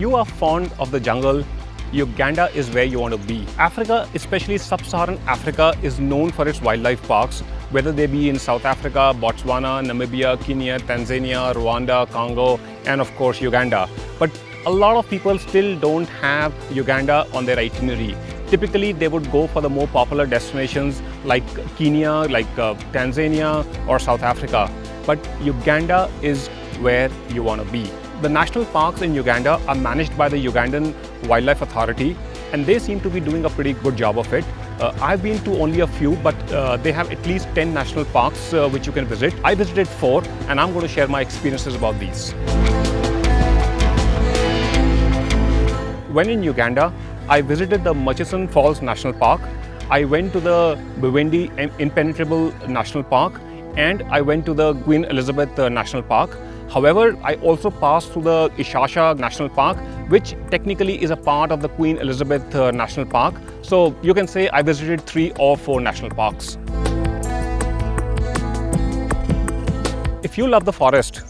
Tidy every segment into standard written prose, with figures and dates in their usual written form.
you are fond of the jungle, Uganda is where you want to be. Africa, especially Sub-Saharan Africa, is known for its wildlife parks, whether they be in South Africa, Botswana, Namibia, Kenya, Tanzania, Rwanda, Congo, and of course Uganda. But a lot of people still don't have Uganda on their itinerary. Typically, they would go for the more popular destinations like Kenya, like Tanzania or South Africa. But Uganda is where you want to be. The national parks in Uganda are managed by the Ugandan Wildlife Authority, and they seem to be doing a pretty good job of it. I've been to only a few, but they have at least 10 national parks which you can visit. I visited 4, and I'm going to share my experiences about these. When in Uganda, I visited the Murchison Falls National Park. I went to the Bwindi Impenetrable National Park, and I went to the Queen Elizabeth National Park. However, I also passed through the Ishasha National Park, which technically is a part of the Queen Elizabeth National Park. So you can say I visited 3 or 4 national parks. If you love the forest,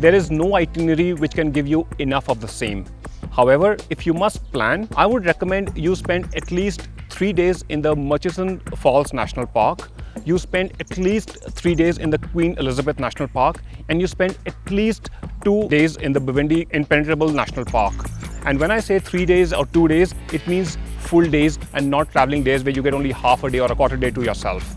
there is no itinerary which can give you enough of the same. However, if you must plan, I would recommend you spend at least 3 days in the Murchison Falls National Park. You spend at least 3 days in the Queen Elizabeth National Park, and you spend at least 2 days in the Bwindi Impenetrable National Park. And when I say 3 days or 2 days, it means full days and not traveling days where you get only half a day or a quarter day to yourself.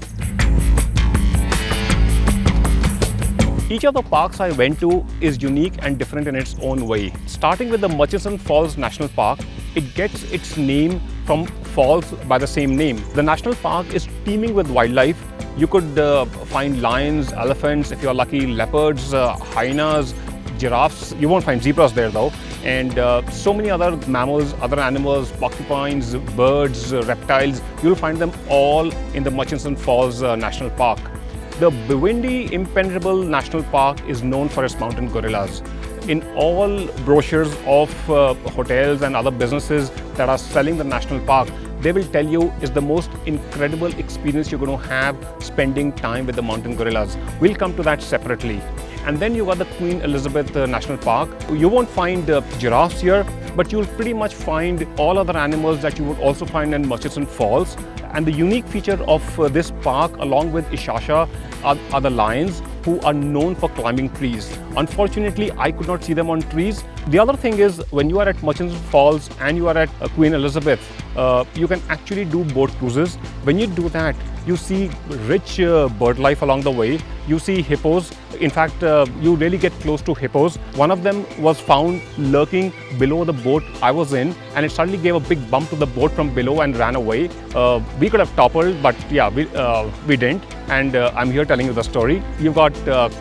Each of the parks I went to is unique and different in its own way. Starting with the Murchison Falls National Park, it gets its name from falls by the same name. The national park is teeming with wildlife. You could find lions, elephants, if you're lucky, leopards, hyenas, giraffes. You won't find zebras there though. And so many other mammals, other animals, porcupines, birds, reptiles. You'll find them all in the Murchison Falls National Park. The Bwindi Impenetrable National Park is known for its mountain gorillas. In all brochures of hotels and other businesses that are selling the national park, they will tell you it's the most incredible experience you're going to have spending time with the mountain gorillas. We'll come to that separately. And then you got the Queen Elizabeth National Park. You won't find giraffes here, but you'll pretty much find all other animals that you would also find in Murchison Falls. And the unique feature of this park, along with Ishasha, are the lions, who are known for climbing trees. Unfortunately, I could not see them on trees. The other thing is, when you are at Murchison Falls and you are at Queen Elizabeth, you can actually do boat cruises. When you do that, you see rich bird life along the way. You see hippos. In fact, you really get close to hippos. One of them was found lurking below the boat I was in, and it suddenly gave a big bump to the boat from below and ran away. We could have toppled, but yeah, we didn't. And I'm here telling you the story. You've got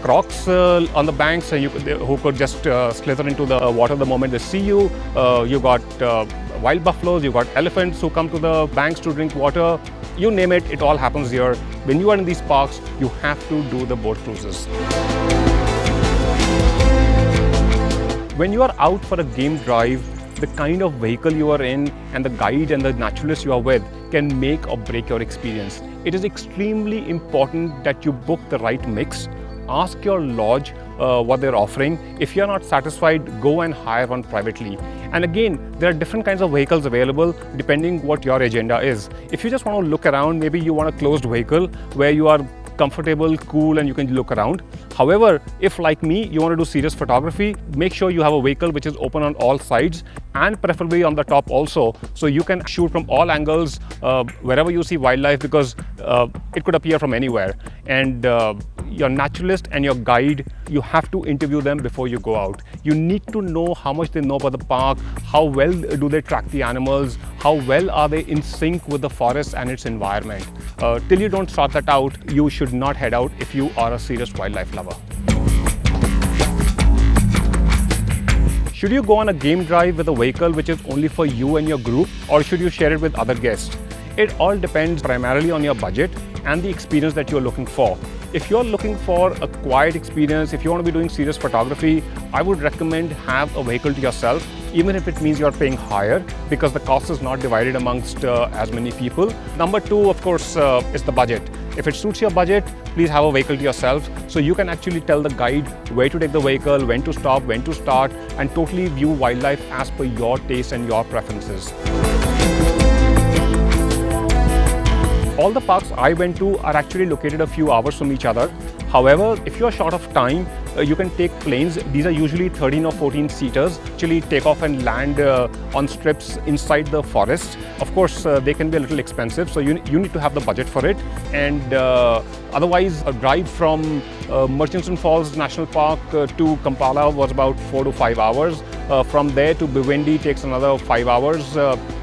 crocs on the banks who could just slither into the water the moment they see you. You've got wild buffaloes, you've got elephants who come to the banks to drink water. You name it, it all happens here. When you are in these parks, you have to do the boat cruises. When you are out for a game drive, the kind of vehicle you are in and the guide and the naturalist you are with can make or break your experience. It is extremely important that you book the right mix. Ask your lodge what they're offering. If you're not satisfied, go and hire one privately. And again, there are different kinds of vehicles available depending what your agenda is. If you just want to look around, maybe you want a closed vehicle where you are comfortable, cool, and you can look around. However, if like me, you want to do serious photography, make sure you have a vehicle which is open on all sides and preferably on the top also, so you can shoot from all angles wherever you see wildlife, because it could appear from anywhere. And your naturalist and your guide, you have to interview them before you go out. You need to know how much they know about the park, how well do they track the animals, how well are they in sync with the forest and its environment. Till you don't sort that out, you should not head out if you are a serious wildlife lover. Should you go on a game drive with a vehicle which is only for you and your group, or should you share it with other guests? It all depends primarily on your budget and the experience that you're looking for. If you're looking for a quiet experience, if you want to be doing serious photography, I would recommend have a vehicle to yourself, even if it means you're paying higher, because the cost is not divided amongst as many people. Number two, of course, is the budget. If it suits your budget, please have a vehicle to yourself so you can actually tell the guide where to take the vehicle, when to stop, when to start, and totally view wildlife as per your taste and your preferences. All the parks I went to are actually located a few hours from each other. However, if you are short of time, you can take planes. These are usually 13 or 14 seaters. Actually take off and land on strips inside the forest. Of course, they can be a little expensive, so you need to have the budget for it. And otherwise, a drive from Murchison Falls National Park to Kampala was about 4 to 5 hours. From there to Bwindi takes another 5 hours.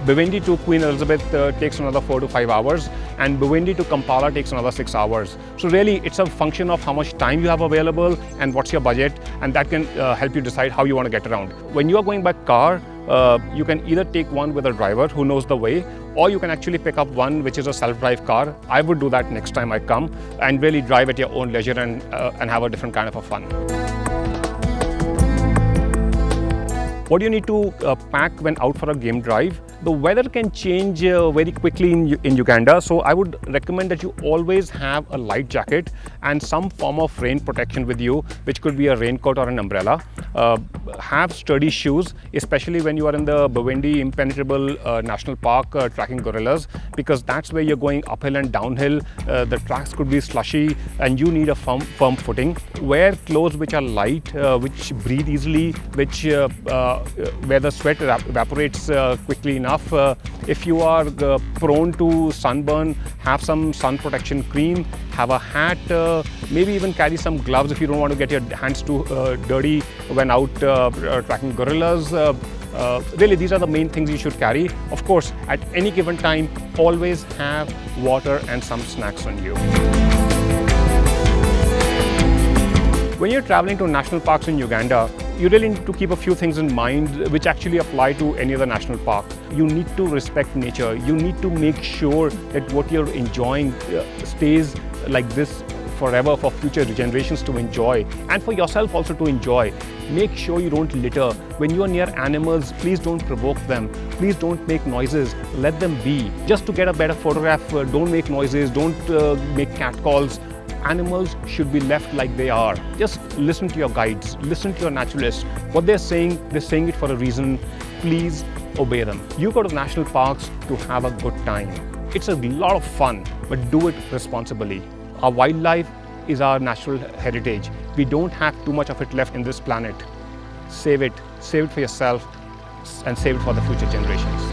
Bwindi to Queen Elizabeth takes another 4 to 5 hours. And Bwindi to Kampala takes another 6 hours. So really, it's a function of how much time you have available and what's your budget, and that can help you decide how you want to get around. When you are going by car, you can either take one with a driver who knows the way, or you can actually pick up one which is a self-drive car. I would do that next time I come and really drive at your own leisure and have a different kind of a fun. What do you need to pack when out for a game drive? The weather can change very quickly in Uganda, so I would recommend that you always have a light jacket and some form of rain protection with you, which could be a raincoat or an umbrella. Have sturdy shoes, especially when you are in the Bwindi Impenetrable National Park tracking gorillas, because that's where you're going uphill and downhill. The tracks could be slushy and you need a firm footing. Wear clothes which are light, which breathe easily, which where the sweat evaporates quickly enough. If you are prone to sunburn, have some sun protection cream, have a hat, maybe even carry some gloves if you don't want to get your hands too dirty when out tracking gorillas. Really, these are the main things you should carry. Of course, at any given time, always have water and some snacks on you. When you're traveling to national parks in Uganda, you really need to keep a few things in mind which actually apply to any other national park. You need to respect nature. You need to make sure that what you're enjoying stays like this forever for future generations to enjoy, and for yourself also to enjoy. Make sure you don't litter. When you are near animals, please don't provoke them. Please don't make noises. Let them be. Just to get a better photograph, don't make noises, don't make catcalls. Animals should be left like they are. Just listen to your guides, listen to your naturalists. What they're saying it for a reason. Please obey them. You go to national parks to have a good time. It's a lot of fun, but do it responsibly. Our wildlife is our natural heritage. We don't have too much of it left in this planet. Save it for yourself, and save it for the future generations.